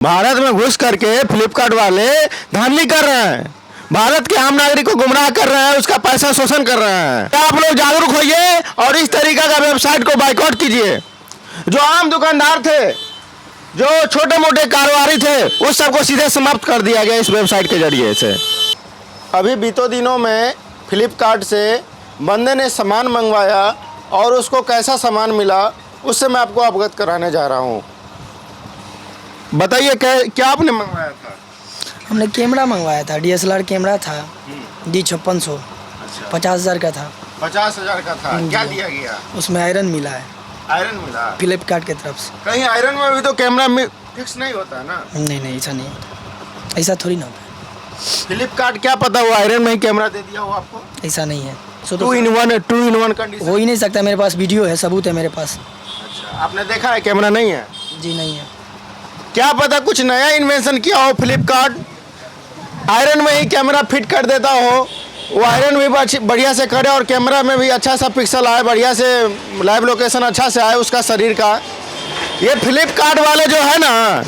भारत में घुस करके फ्लिपकार्ट वाले धांधली कर रहे हैं। भारत के आम नागरिक को गुमराह कर रहे हैं, उसका पैसा शोषण कर रहे हैं। आप लोग जागरूक होइए और इस तरीका का वेबसाइट को बाइकआउट कीजिए। जो आम दुकानदार थे, जो छोटे मोटे कारोबारी थे, उस सबको सीधे समाप्त कर दिया गया इस वेबसाइट के जरिए से। अभी बीतों दिनों में फ्लिपकार्ट से बंदे ने सामान मंगवाया और उसको कैसा सामान मिला उससे मैं आपको अवगत कराने जा रहा हूँ। बताइए क्या आपने मंगवाया था? हमने कैमरा मंगवाया था, DSLR कैमरा था D5600। 50,000 का था। 50,000 का था। क्या दिया गया? उसमें आयरन मिला है। आयरन मिला फ्लिपकार्ट की तरफ से। कहीं आयरन में भी तो कैमरा में फिक्स नहीं होता है ना? नहीं ऐसा नहीं होता, ऐसा थोड़ी ना होता है। फ्लिपकार्ट क्या पता वो आयरन में ही कैमरा दे दिया हो आपको? ऐसा नहीं है। टू इन वन कंडीशन हो ही नहीं सकता। मेरे पास वीडियो है, सबूत है मेरे पास। अच्छा, आपने देखा है कैमरा नहीं है? जी नहीं है। क्या पता कुछ नया इन्वेंशन किया हो फ्लिपकार्ट, आयरन में ही कैमरा फिट कर देता हो। वो आयरन भी बढ़िया से करे और कैमरा में भी अच्छा सा पिक्सल आए, बढ़िया से लाइव लोकेशन अच्छा से आए उसका शरीर का। ये फ्लिपकार्ट वाले जो है ना,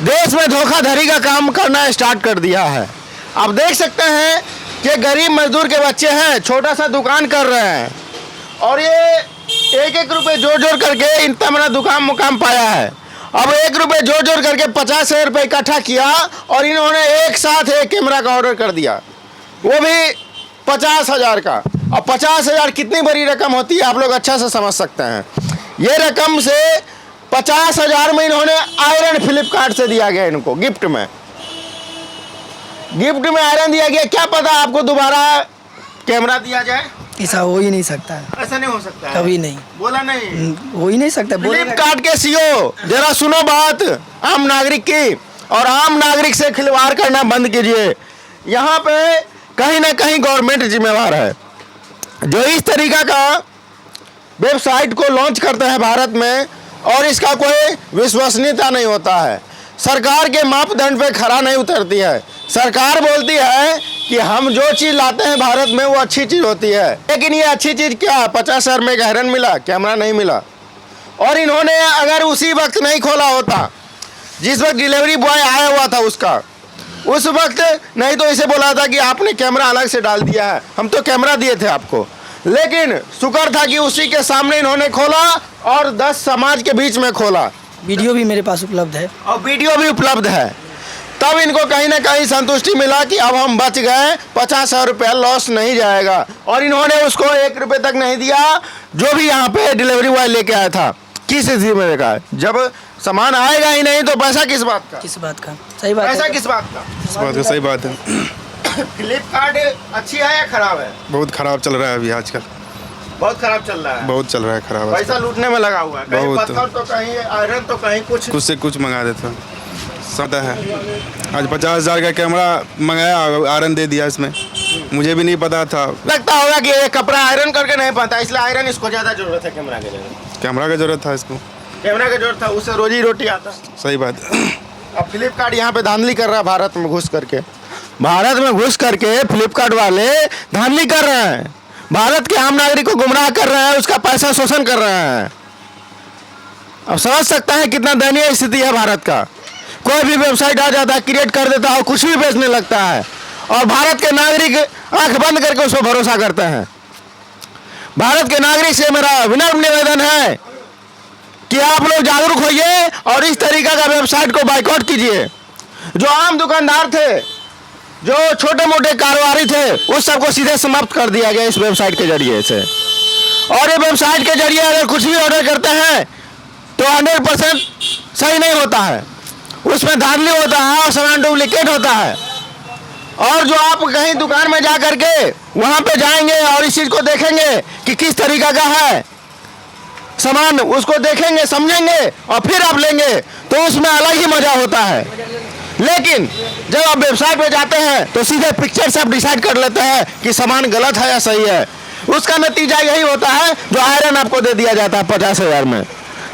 देश में धोखाधड़ी का काम करना स्टार्ट कर दिया है। आप देख सकते हैं कि गरीब मजदूर के बच्चे हैं, छोटा सा दुकान कर रहे हैं और ये 1-1 रुपये जोड़ जोड़ करके इतना बड़ा दुकान मुकाम पाया है। अब 1 रुपये जोड़ जोड़ करके 50,000 रुपये इकट्ठा किया और इन्होंने एक साथ एक कैमरा का ऑर्डर कर दिया, वो भी 50,000 का। और 50,000 कितनी बड़ी रकम होती है आप लोग अच्छा से समझ सकते हैं। ये रकम से 50,000 में इन्होंने आयरन फ्लिपकार्ट से दिया गया, इनको गिफ्ट में आयरन दिया गया। क्या पता आपको दोबारा कैमरा दिया जाए? ऐसा हो ही नहीं सकता है। ऐसा नहीं हो सकता है। कभी नहीं बोला नहीं, हो ही नहीं सकता। फ्लिपकार्ट के सीईओ जरा सुनो बात आम नागरिक की, और आम नागरिक से खिलवाड़ करना बंद कीजिए। यहाँ पे कहीं ना कहीं गवर्नमेंट जिम्मेवार है, जो इस तरीका का वेबसाइट को लॉन्च करते हैं भारत में और इसका कोई विश्वसनीयता नहीं होता है। सरकार के मापदंड पे खरा नहीं उतरती है। सरकार बोलती है कि हम जो चीज़ लाते हैं भारत में वो अच्छी चीज़ होती है, लेकिन ये अच्छी चीज़ क्या? 50,000 में आयरन मिला, कैमरा नहीं मिला। और इन्होंने अगर उसी वक्त नहीं खोला होता जिस वक्त डिलीवरी बॉय आया हुआ था उसका, उस वक्त नहीं तो इसे बोला था कि आपने कैमरा अलग से डाल दिया है, हम तो कैमरा दिए थे आपको। लेकिन शुक्र था कि उसी के सामने इन्होंने खोला और 10 समाज के बीच में खोला। वीडियो भी मेरे पास उपलब्ध है और वीडियो भी उपलब्ध है। तब इनको कहीं ना कहीं संतुष्टि मिला कि अब हम बच गए, 50,000 रुपया लॉस नहीं जाएगा। और इन्होंने उसको 1 रुपये तक नहीं दिया जो भी यहाँ पे डिलीवरी बॉय लेके आया था। किस स्थिति में देखा? जब सामान आएगा ही नहीं तो पैसा किस बात का? किस बात का? सही बात है। पैसा किस बात का? इस बात का सही बात है। फ्लिपकार्ट अच्छी है या खराब है? बहुत खराब चल रहा है अभी आजकल। बहुत खराब चल रहा है। बहुत चल रहा है खराब। पैसा लूटने में लगा हुआ है। कहीं बहुत। पत्थर तो कहीं आयरन तो कहीं कुछ से कुछ मंगा देता सब है। आज 50,000 का कैमरा मंगाया, आयरन दे दिया इसमें, मुझे भी नहीं पता था। लगता होगा कि ये कपड़ा आयरन करके नहीं पाता, इसलिए आयरन इसको ज़्यादा जरूरत है कैमरा के लिए। कैमरा का जरूरत था इसको, कैमरा का जरूरत था, उससे रोजी रोटी आता। सही बात है। अब फ्लिपकार्ट यहाँ पे धांधली कर रहा है भारत में घुस करके। भारत में घुस करके फ्लिपकार्ट वाले धांधली कर रहे हैं, भारत के आम नागरिक को गुमराह कर रहे हैं, उसका पैसा शोषण कर रहे हैं। अब समझ सकते हैं कितना दयनीय स्थिति है भारत का। कोई भी वेबसाइट आ जाता है, क्रिएट कर देता है, कुछ भी बेचने लगता है और भारत के नागरिक आंख बंद करके उस पर भरोसा करते हैं। भारत के नागरिक से मेरा विनम्र निवेदन है कि आप लोग जागरूक होइए और इस तरीका का वेबसाइट को बाइकआउट कीजिए। जो आम दुकानदार थे, जो छोटे मोटे कारोबारी थे, उस सबको सीधे समाप्त कर दिया गया इस वेबसाइट के जरिए से। और ये वेबसाइट के जरिए अगर कुछ भी ऑर्डर करते हैं तो 100% सही नहीं होता है, उसमें धांधली होता है और सामान डुप्लीकेट होता है। और जो आप कहीं दुकान में जा करके वहाँ पे जाएंगे और इस चीज़ को देखेंगे कि किस तरीका का है सामान, उसको देखेंगे, समझेंगे और फिर आप लेंगे तो उसमें अलग ही मज़ा होता है। लेकिन जब आप वेबसाइट पे जाते हैं तो सीधे पिक्चर से आप डिसाइड कर लेते हैं कि सामान गलत है या सही है। उसका नतीजा यही होता है जो आयरन आपको दे दिया जाता है 50,000 में।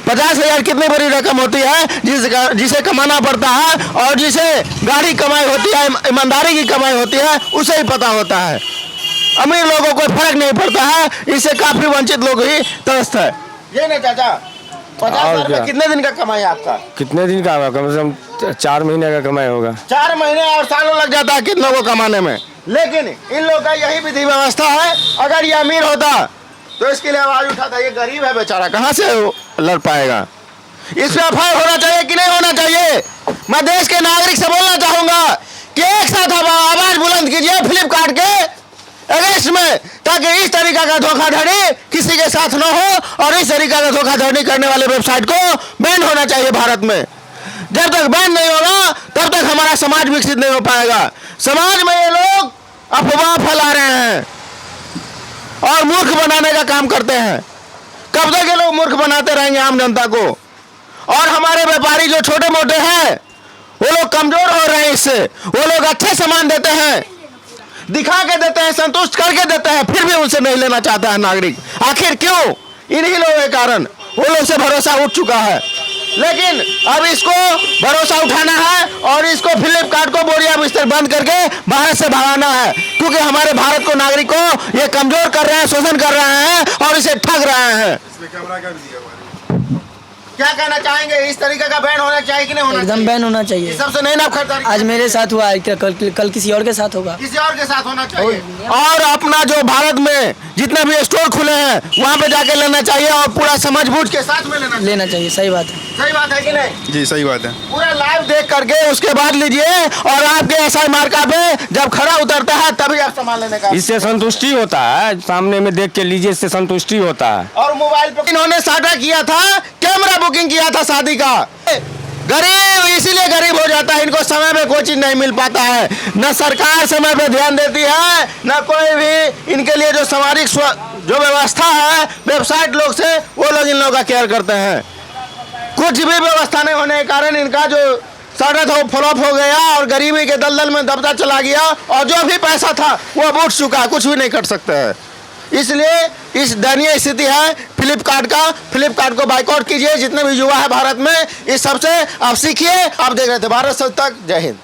50,000 कितनी बड़ी रकम होती है जिसे कमाना पड़ता है और जिसे गाड़ी कमाई होती है, ईमानदारी की कमाई होती है, उसे ही पता होता है। अमीर लोगों को फर्क नहीं पड़ता है, इससे काफ़ी वंचित लोग ही त्रस्त है। ये ना चाचा, 50,000 क्या? रुपये कितने दिन का कमाई है आपका? कितने दिन का होगा? कम से कम 4 महीने का कमाई होगा। 4 महीने और सालों लग जाता है कितनों को कमाने में। लेकिन इन लोगों का यही विधि व्यवस्था है। अगर ये अमीर होता तो इसके लिए आवाज उठाता। ये गरीब है बेचारा, कहाँ से वो लड़ पाएगा? इस पे एफआईआर होना चाहिए कि नहीं होना चाहिए? मैं देश के नागरिक से बोलना चाहूंगा कि एक साथ आवाज बुलंद कीजिए फ्लिपकार्ट के अगेंस्ट में, ताकि इस तरीका का धोखाधड़ी किसी के साथ न हो और इस तरीका का धोखाधड़ी करने वाले वेबसाइट को बैन होना चाहिए भारत में। जब तक बैन नहीं होगा तब तक हमारा समाज विकसित नहीं हो पाएगा। समाज में ये लोग अफवाह फैला रहे हैं और मूर्ख बनाने का काम करते हैं। कब तक ये लोग मूर्ख बनाते रहेंगे आम जनता को? और हमारे व्यापारी जो छोटे मोटे हैं वो लोग कमजोर हो रहे हैं इससे। वो लोग अच्छे सामान देते हैं, दिखा के देते हैं, संतुष्ट करके देते हैं, फिर भी उनसे नहीं लेना चाहता है नागरिक। आखिर क्यों? इन्हीं लोगों के कारण वो लोग से भरोसा उठ चुका है। लेकिन अब इसको भरोसा उठाना है और इसको फ्लिपकार्ट को बोरिया बिस्तर बंद करके भारत से भगाना है, क्योंकि हमारे भारत को नागरिक को ये कमजोर कर रहे हैं, शोषण कर रहे हैं और इसे ठग रहे हैं। इसमें कैमरा का भी दिया हुआ है। क्या कहना चाहेंगे? इस तरीके का बैन होना चाहिए कि नहीं होना एकदम चाहिए? बैन होना ये चाहिए। सबसे नहीं ना खरीदारी आज मेरे साथ हुआ है, क्या कल किसी और के साथ होगा? किसी और के साथ होना चाहिए। और अपना जो भारत में जितने भी स्टोर खुले हैं वहाँ पे जाके लेना चाहिए और पूरा समझ बूझ के साथ में लेना चाहिए। सही बात है। सही बात है कि नहीं? जी सही बात है। पूरा लाइव देख करके उसके बाद लीजिए और आपके एसआई मार्का पे जब खड़ा उतरता है तभी आप सामान लेने का। इससे संतुष्टि होता है, सामने में देख के लीजिए, इससे संतुष्टि होता है। और मोबाइल पे इन्होंने साटा किया था, कैमरा बुकिंग किया था शादी का। गरीब इसीलिए गरीब हो जाता है, इनको समय पे कोई चीज नहीं मिल पाता है। न सरकार समय पे ध्यान देती है, न कोई भी इनके लिए जो सामाजिक जो व्यवस्था है वेबसाइट लोग से, वो लोग इन लोगों का केयर करते हैं। कुछ भी व्यवस्था नहीं होने के कारण इनका जो साटा था वो फ्लॉप हो गया और गरीबी के दलदल में दबता चला गया और जो भी पैसा था वो अब उठ चुका है, कुछ भी नहीं कर सकते हैं। इसलिए इस दयनीय स्थिति है फ्लिपकार्ट का। फ्लिपकार्ट को बाइकआउट कीजिए। जितने भी युवा है भारत में, इस सबसे आप सीखिए। आप देख रहे थे भारत सच तक। जय हिंद।